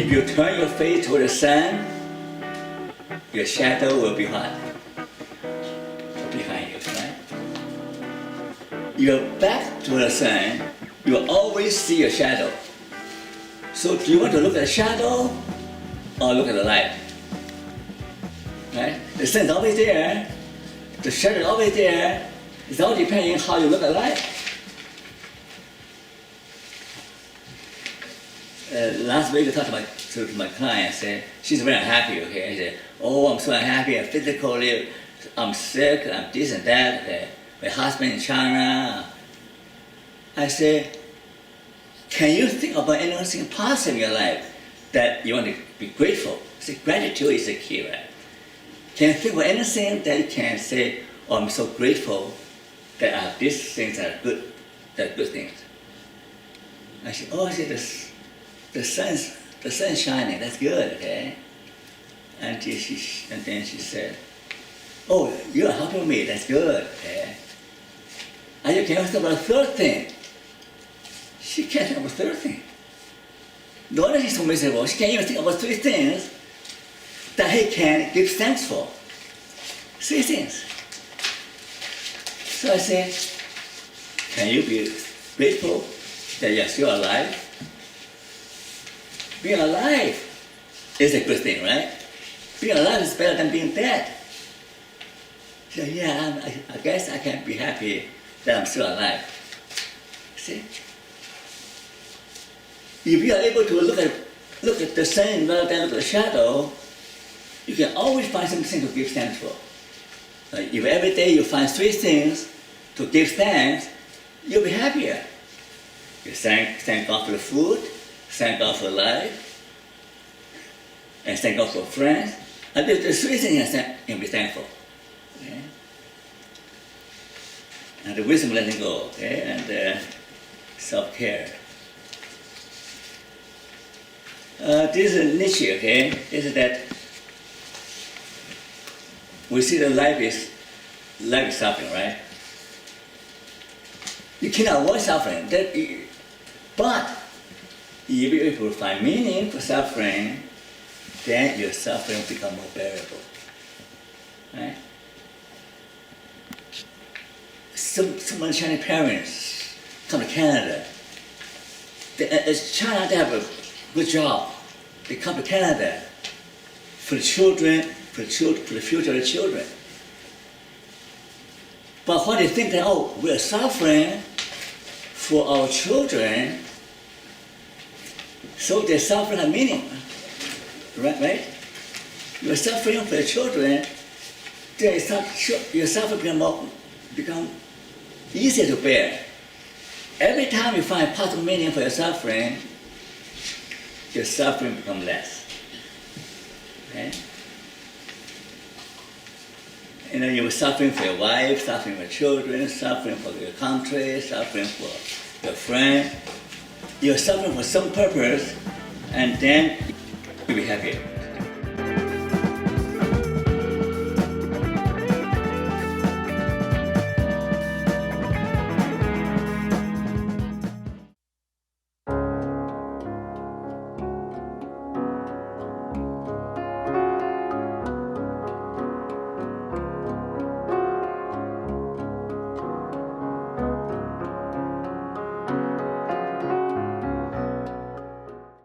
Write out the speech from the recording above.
If you turn your face toward the sun, your shadow will be what? Behind you, right? Your back to the sun, you will always see your shadow. So do you want to look at the shadow or look at the light? Right? The sun is always there. The shadow is always there. It's all depending on how you look at light. Last week I talked to my client. Said she's very unhappy. Okay, I said, "Oh, I'm so unhappy. I'm physically, I'm sick. I'm this and that. Okay. My husband in China." I said, "Can you think about anything positive in your life that you want to be grateful?" I said, gratitude is the key, right? Can you think of anything that you can say, "Oh, I'm so grateful that I have these things that are good, things." I said, "Oh," I said, the sun's shining. That's good, okay." And then she said, "Oh, you're helping me. That's good, okay." And you can think about a third thing. She can't think of a third thing. No wonder she's so miserable. She can't even think about three things that he can give thanks for. Three things. So I said, "Can you be grateful that you're still alive?" Being alive is a good thing, right? Being alive is better than being dead. So yeah, I guess I can be happy that I'm still alive. See? If you are able to look at the sun rather than look at the shadow, you can always find something to give thanks for. If every day you find three things to give thanks, you'll be happier. You thank God for the food, thank God for life, and thank God for friends. And there's three things you can be thankful. Okay? And the wisdom letting go, okay? And self-care. This is Nietzsche, okay? This is that we see that life is suffering, right? You cannot avoid suffering, but if you're able to find meaning for suffering, then your suffering will become more bearable, right? Some Chinese parents come to Canada. As China, they have a good job. They come to Canada for the children, for the future of the children. But when they think that, oh, we're suffering for our children, so their suffering has meaning, right? You're suffering for your children, then your suffering become easier to bear. Every time you find positive meaning for your suffering becomes less. Okay? And then you were suffering for your wife, suffering for your children, suffering for your country, suffering for your friend. You're suffering for some purpose, and then you'll be happier.